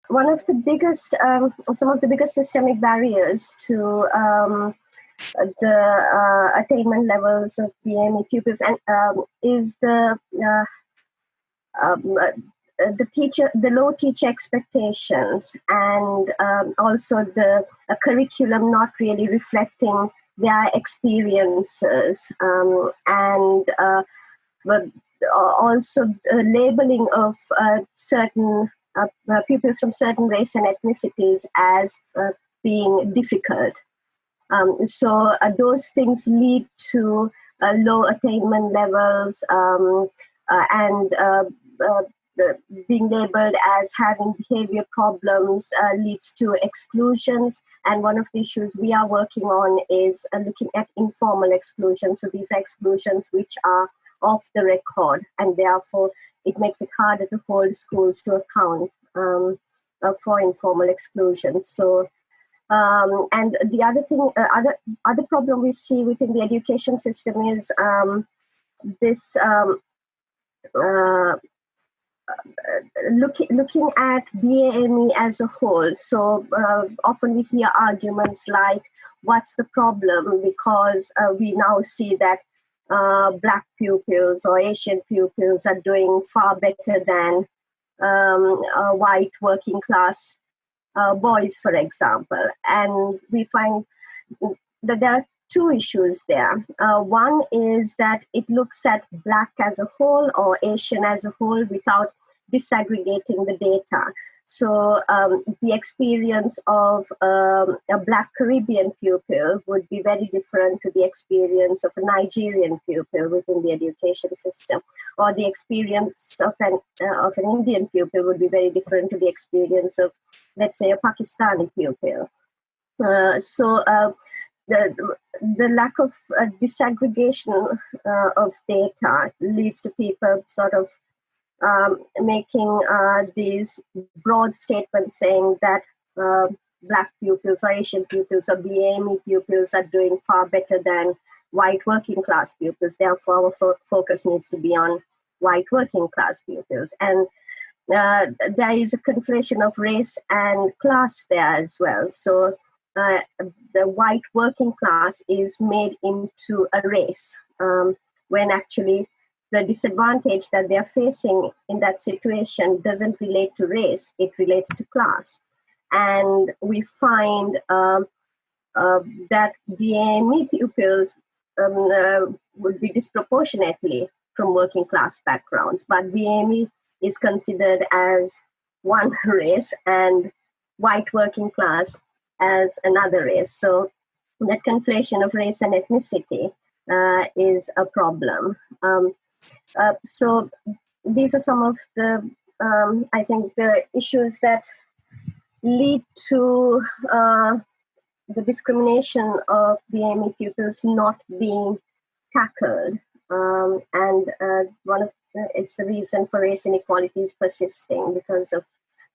one of the biggest, some of the biggest systemic barriers to the attainment levels of BAME pupils and is the low teacher expectations, and also the curriculum not really reflecting their experiences, and but also labeling of certain pupils from certain race and ethnicities as being difficult. So those things lead to low attainment levels, and being labeled as having behavior problems leads to exclusions. And one of the issues we are working on is looking at informal exclusions. So these are exclusions which are off the record, and therefore it makes it harder to hold schools to account for informal exclusions. So and the other thing, other problem we see within the education system is this looking at BAME as a whole. So often we hear arguments like, what's the problem? Because we now see that Black pupils or Asian pupils are doing far better than white working class boys, for example. And we find that there are two issues there. One is that it looks at Black as a whole or Asian as a whole without disaggregating the data. So the experience of a Black Caribbean pupil would be very different to the experience of a Nigerian pupil within the education system, or the experience of an Indian pupil would be very different to the experience of, let's say, a Pakistani pupil. So the lack of disaggregation of data leads to people sort of making these broad statements saying that Black pupils or Asian pupils or BAME pupils are doing far better than white working class pupils. Therefore, our focus needs to be on white working class pupils. And there is a conflation of race and class there as well. So the white working class is made into a race, when actually the disadvantage that they're facing in that situation doesn't relate to race, it relates to class. And we find that BAME pupils would be disproportionately from working class backgrounds, but BAME is considered as one race and white working class as another race. So that conflation of race and ethnicity is a problem. So these are some of the, I think, the issues that lead to the discrimination of BAME pupils not being tackled. And one of it's the reason for race inequalities persisting, because of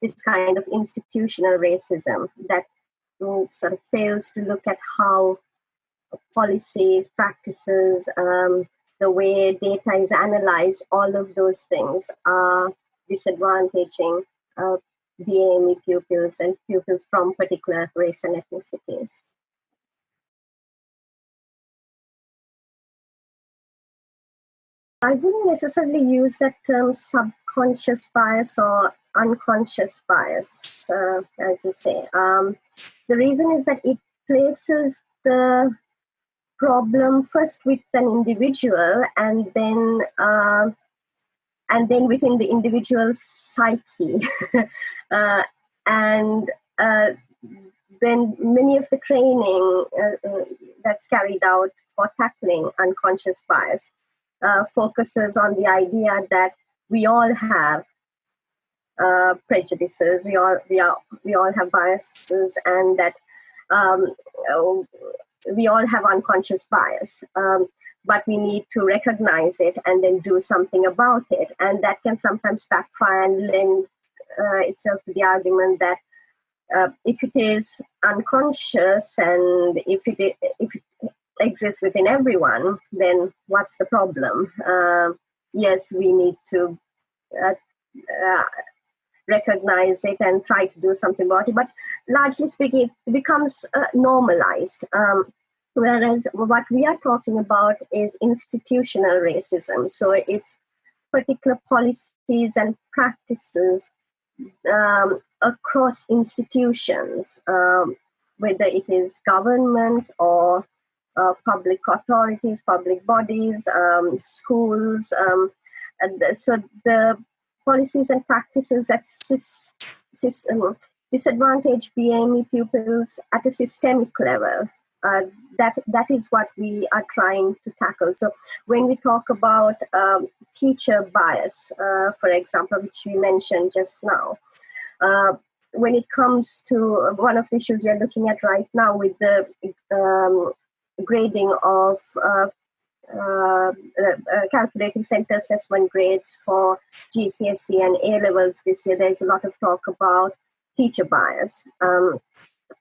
this kind of institutional racism that sort of fails to look at how policies, practices, the way data is analyzed, all of those things are disadvantaging BAME pupils and pupils from particular race and ethnicities. I wouldn't necessarily use that term subconscious bias or unconscious bias, as you say. The reason is that it places the problem first with an individual, and then within the individual's psyche, and then many of the training that's carried out for tackling unconscious bias focuses on the idea that we all have prejudices, we all have biases, and that we all have unconscious bias, but we need to recognize it and then do something about it. And that can sometimes backfire and lend itself to the argument that if it is unconscious and if it exists within everyone, then what's the problem? Yes, we need to recognize it and try to do something about it. But largely speaking, it becomes normalized. Whereas what we are talking about is institutional racism. So it's particular policies and practices across institutions, whether it is government or public authorities, public bodies, schools. And so the policies and practices that disadvantage BAME pupils at a systemic level. That is what we are trying to tackle. So when we talk about teacher bias, for example, which we mentioned just now, when it comes to one of the issues we are looking at right now with the grading of calculating center assessment grades for GCSE and A-levels this year, there's a lot of talk about teacher bias.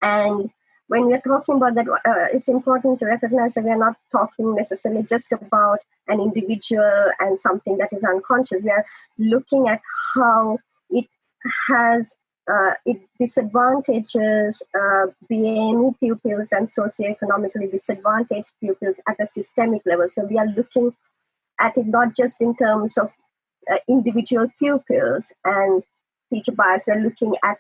And when we're talking about that, it's important to recognize that we're not talking necessarily just about an individual and something that is unconscious. We are looking at how it has, it disadvantages BAME pupils and socioeconomically disadvantaged pupils at a systemic level. So we are looking at it not just in terms of individual pupils and teacher bias, we're looking at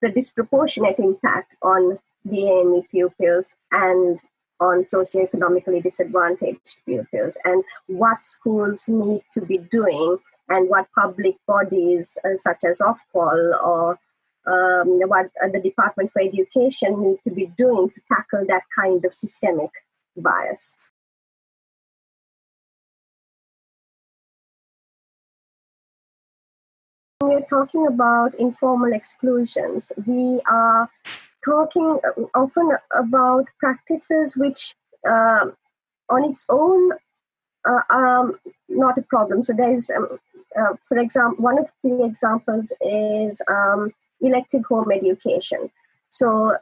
the disproportionate impact on BAME pupils and on socioeconomically disadvantaged pupils, and what schools need to be doing and what public bodies such as Ofqual or what the Department for Education need to be doing to tackle that kind of systemic bias. When we're talking about informal exclusions, we are talking often about practices which on its own are not a problem. So there is, for example, one of the examples is elective home education. So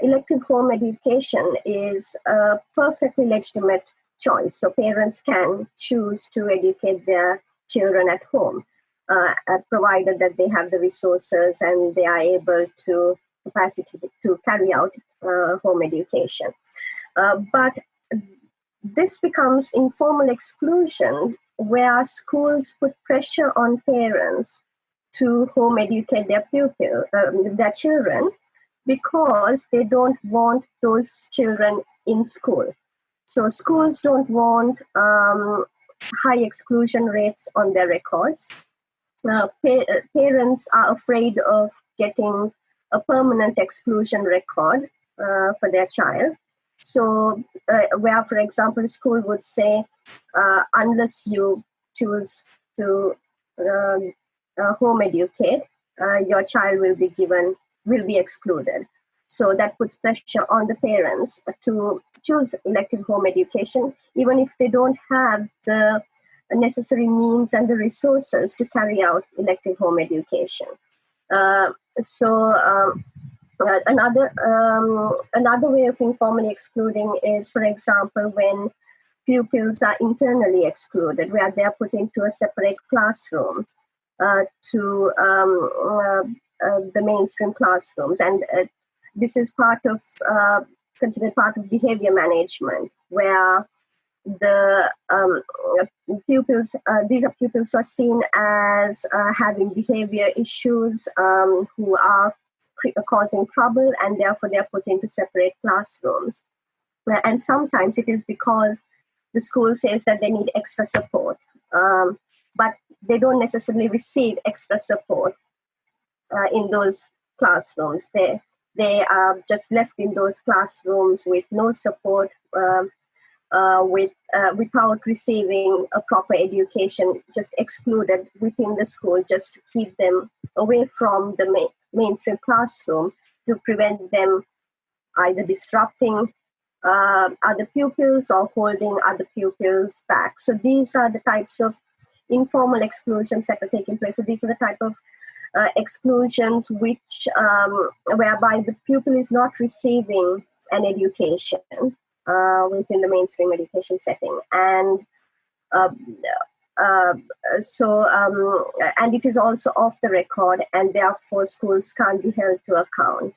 elective home education is a perfectly legitimate choice. So parents can choose to educate their children at home, provided that they have the resources and they are able to capacity to carry out home education. But this becomes informal exclusion where schools put pressure on parents to home educate their their children, because they don't want those children in school. So schools don't want high exclusion rates on their records. Parents are afraid of getting a permanent exclusion record for their child. So where, for example, school would say, unless you choose to home educate, your child will be excluded. So that puts pressure on the parents to choose elective home education, even if they don't have the necessary means and the resources to carry out elective home education. Another way of informally excluding is, for example, when pupils are internally excluded, where they are put into a separate classroom to the mainstream classrooms. And this is considered part of behavior management, where the pupils, these are pupils who are seen as having behavior issues, who are causing trouble, and therefore they're put into separate classrooms. And sometimes it is because the school says that they need extra support, but they don't necessarily receive extra support in those classrooms. They are just left in those classrooms with no support, without receiving a proper education, just excluded within the school, just to keep them away from the mainstream classroom, to prevent them either disrupting other pupils or holding other pupils back. So these are the types of informal exclusions that are taking place. So these are the type of exclusions which whereby the pupil is not receiving an education within the mainstream education setting. And uh, and it is also off the record, and therefore schools can't be held to account.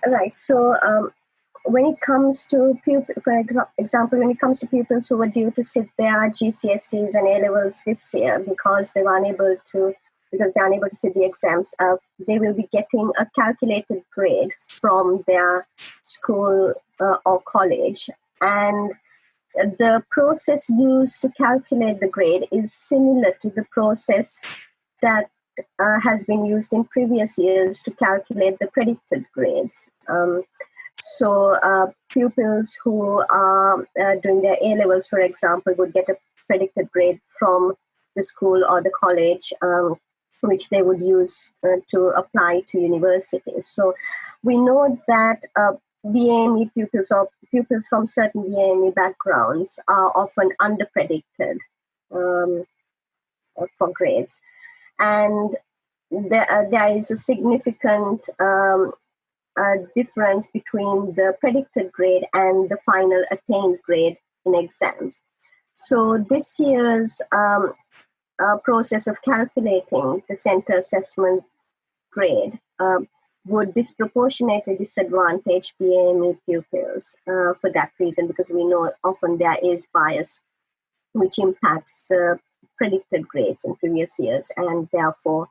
Right. So when it comes to for example, when it comes to pupils who were due to sit their GCSEs and A levels this year because they're unable to sit the exams, they will be getting a calculated grade from their school or college, and the process used to calculate the grade is similar to the process that has been used in previous years to calculate the predicted grades. So pupils who are doing their A levels, for example, would get a predicted grade from the school or the college, which they would use to apply to universities. So we know that BAME pupils or pupils from certain BAME backgrounds are often underpredicted for grades. And there is a significant difference between the predicted grade and the final attained grade in exams. So this year's process of calculating the center assessment grade would disproportionately disadvantage BAME pupils for that reason, because we know often there is bias which impacts the predicted grades in previous years, and therefore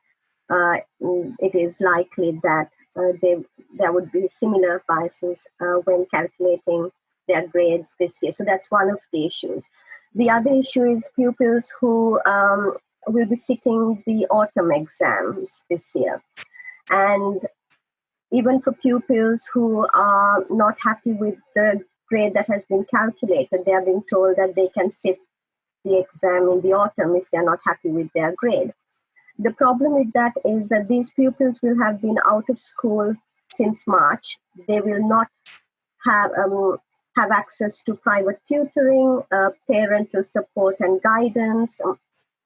it is likely that there would be similar biases when calculating their grades this year. So that's one of the issues. The other issue is pupils who will be sitting the autumn exams this year. And even for pupils who are not happy with the grade that has been calculated, they are being told that they can sit the exam in the autumn if they're not happy with their grade. The problem with that is that these pupils will have been out of school since March. They will not have access to private tutoring, parental support and guidance,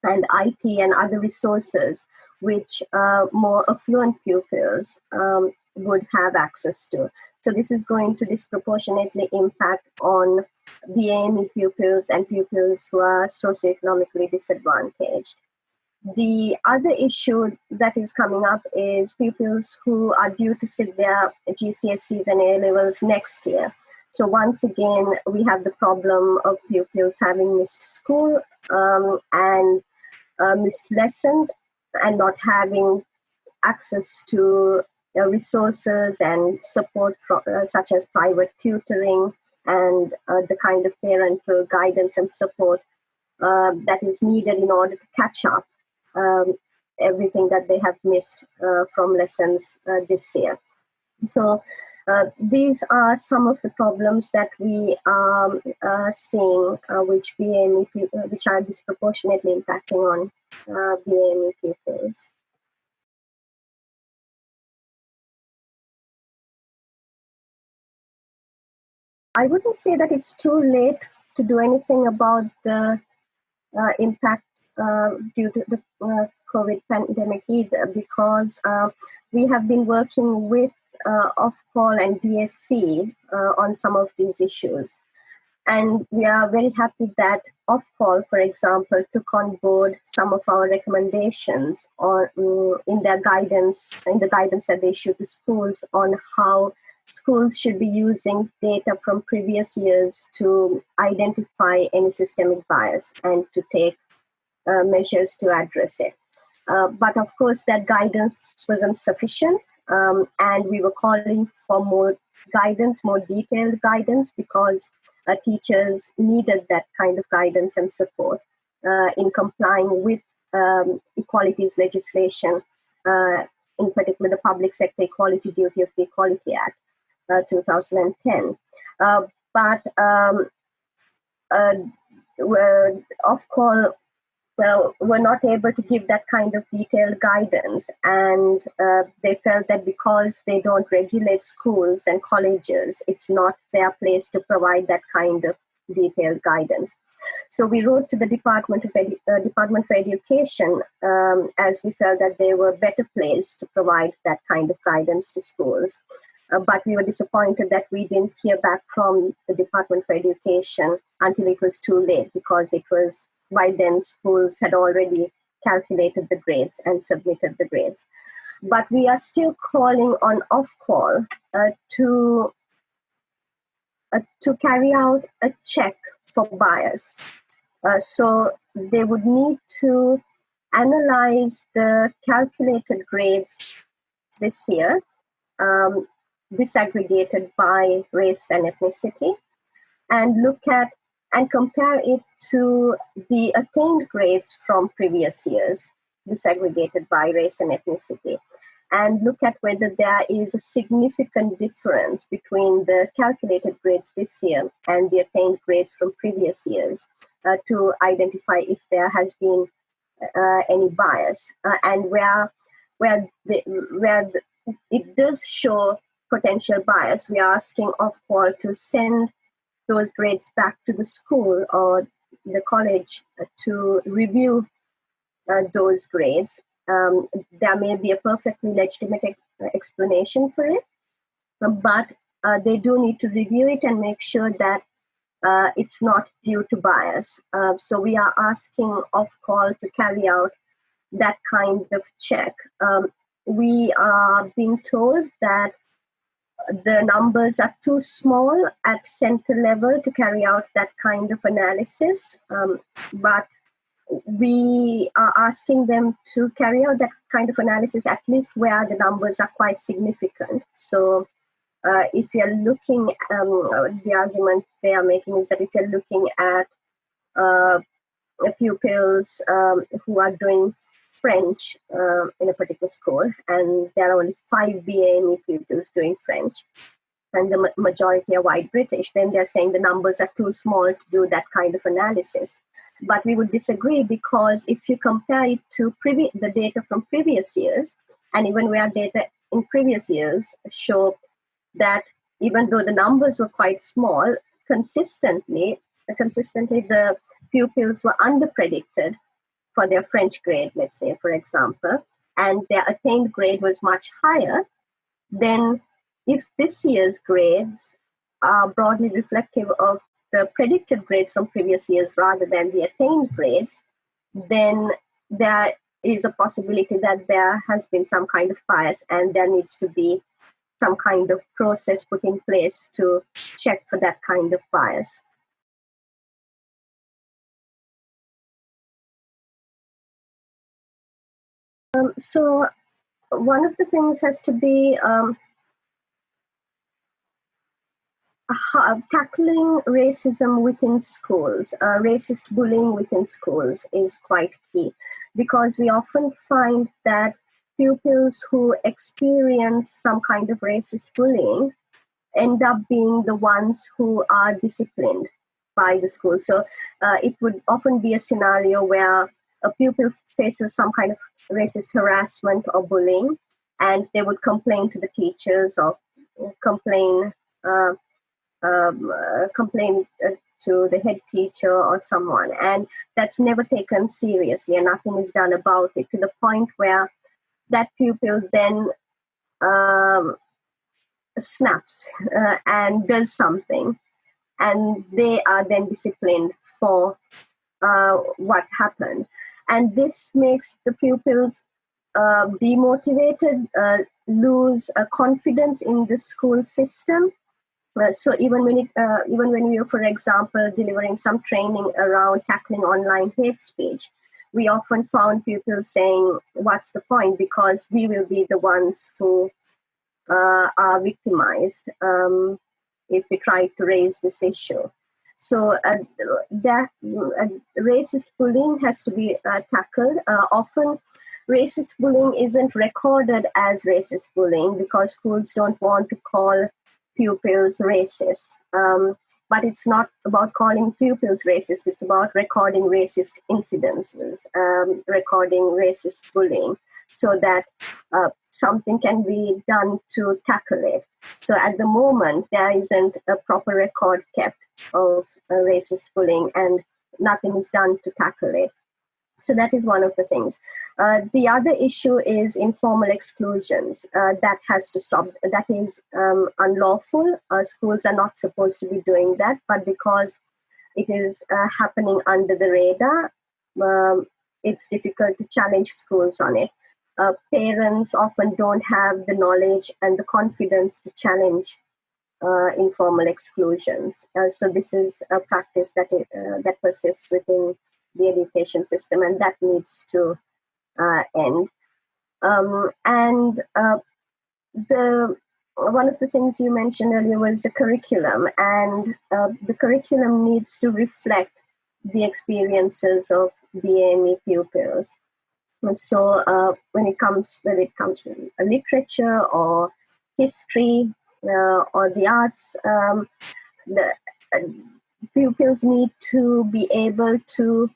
and IT and other resources which more affluent pupils would have access to. So this is going to disproportionately impact on BAME pupils and pupils who are socioeconomically disadvantaged. The other issue that is coming up is pupils who are due to sit their GCSEs and A levels next year. So once again, we have the problem of pupils having missed school and missed lessons and not having access to resources and support from, such as private tutoring and the kind of parental guidance and support that is needed in order to catch up everything that they have missed from lessons this year. So these are some of the problems that we are seeing, which are disproportionately impacting on BAME pupils. I wouldn't say that it's too late to do anything about the impact due to the COVID pandemic either, because we have been working with Ofqual and DFE on some of these issues. And we are very happy that Ofqual, for example, took on board some of our recommendations in the guidance that they issued to schools on how schools should be using data from previous years to identify any systemic bias and to take measures to address it. But of course, that guidance wasn't sufficient, and we were calling for more guidance, more detailed guidance, because teachers needed that kind of guidance and support in complying with equalities legislation, in particular the Public Sector Equality Duty of the Equality Act 2010. But Ofqual were not able to give that kind of detailed guidance, and they felt that because they don't regulate schools and colleges, it's not their place to provide that kind of detailed guidance. So we wrote to the Department for Education, as we felt that they were better placed to provide that kind of guidance to schools. But we were disappointed that we didn't hear back from the Department for Education until it was too late, because it was by then schools had already calculated the grades and submitted the grades. But we are still calling on off-call to carry out a check for bias. So they would need to analyze the calculated grades this year, disaggregated by race and ethnicity, and look at and compare it to the attained grades from previous years, disaggregated by race and ethnicity, and look at whether there is a significant difference between the calculated grades this year and the attained grades from previous years, to identify if there has been any bias, and where it does show potential bias, we are asking off-call to send those grades back to the school or the college to review those grades. There may be a perfectly legitimate explanation for it, but they do need to review it and make sure that it's not due to bias. So we are asking off-call to carry out that kind of check. We are being told that the numbers are too small at center level to carry out that kind of analysis, but we are asking them to carry out that kind of analysis at least where the numbers are quite significant. So if you're looking, the argument they are making is that if you're looking at pupils who are doing French in a particular school, and there are only 5 BAME pupils doing French, and the majority are white British, then they're saying the numbers are too small to do that kind of analysis. But we would disagree, because if you compare it to the data from previous years, and even where data in previous years show that even though the numbers were quite small, consistently the pupils were under-predicted for their French grade, let's say, for example, and their attained grade was much higher, then if this year's grades are broadly reflective of the predicted grades from previous years rather than the attained grades, then there is a possibility that there has been some kind of bias, and there needs to be some kind of process put in place to check for that kind of bias. So one of the things has to be tackling racism within schools, racist bullying within schools is quite key, because we often find that pupils who experience some kind of racist bullying end up being the ones who are disciplined by the school. So it would often be a scenario where a pupil faces some kind of racist harassment or bullying, and they would complain to the teachers or complain to the head teacher or someone, and that's never taken seriously and nothing is done about it, to the point where that pupil then snaps and does something, and they are then disciplined for what happened. And this makes the pupils demotivated, lose confidence in the school system. So even when we are, for example, delivering some training around tackling online hate speech, we often found pupils saying, what's the point, because we will be the ones who are victimized if we try to raise this issue. So that racist bullying has to be tackled. Often racist bullying isn't recorded as racist bullying because schools don't want to call pupils racist. But it's not about calling pupils racist, it's about recording racist incidences, recording racist bullying. so that something can be done to tackle it. So at the moment, there isn't a proper record kept of racist bullying, and nothing is done to tackle it. So that is one of the things. The other issue is informal exclusions. That has to stop. That is unlawful. Schools are not supposed to be doing that, but because it is happening under the radar, it's difficult to challenge schools on it. Parents often don't have the knowledge and the confidence to challenge informal exclusions. So this is a practice that persists within the education system, and that needs to end. One of the things you mentioned earlier was the curriculum, and the curriculum needs to reflect the experiences of BAME pupils. So when it comes to literature or history or the arts, the pupils need to be able to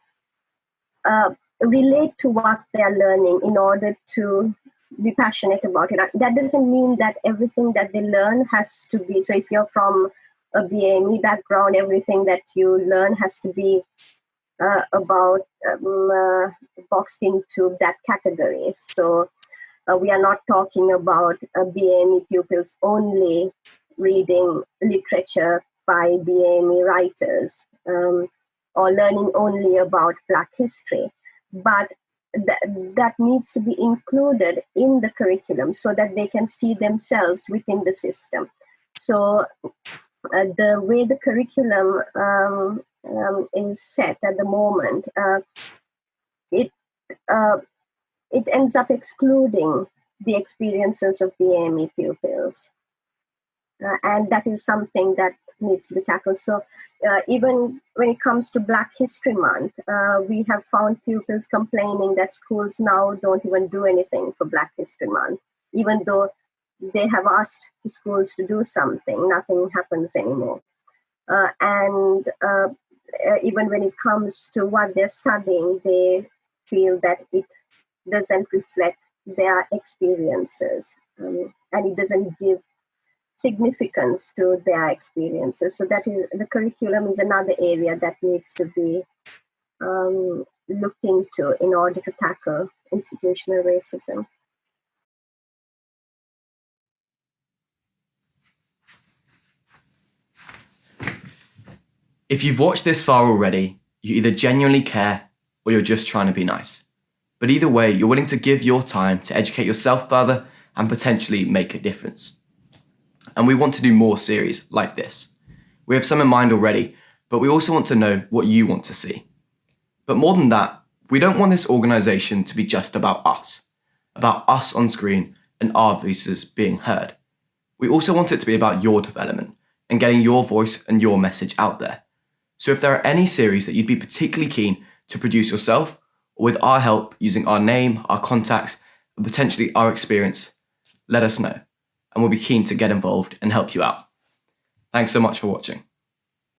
relate to what they are learning in order to be passionate about it. That doesn't mean that everything that they learn has to be, so if you're from a BAME background, everything that you learn has to be about boxed into that category. So we are not talking about BAME pupils only reading literature by BAME writers or learning only about Black history, but that needs to be included in the curriculum so that they can see themselves within the system. So the way the curriculum is set at the moment, it ends up excluding the experiences of BAME pupils. And that is something that needs to be tackled. So even when it comes to Black History Month, we have found pupils complaining that schools now don't even do anything for Black History Month. Even though they have asked the schools to do something, nothing happens anymore. Even when it comes to what they're studying, they feel that it doesn't reflect their experiences, and it doesn't give significance to their experiences. So that is, the curriculum is another area that needs to be looked into in order to tackle institutional racism. If you've watched this far already, you either genuinely care or you're just trying to be nice. But either way, you're willing to give your time to educate yourself further and potentially make a difference. And we want to do more series like this. We have some in mind already, but we also want to know what you want to see. But more than that, we don't want this organisation to be just about us on screen and our voices being heard. We also want it to be about your development and getting your voice and your message out there. So if there are any series that you'd be particularly keen to produce yourself, or with our help using our name, our contacts, and potentially our experience, let us know, and we'll be keen to get involved and help you out. Thanks so much for watching.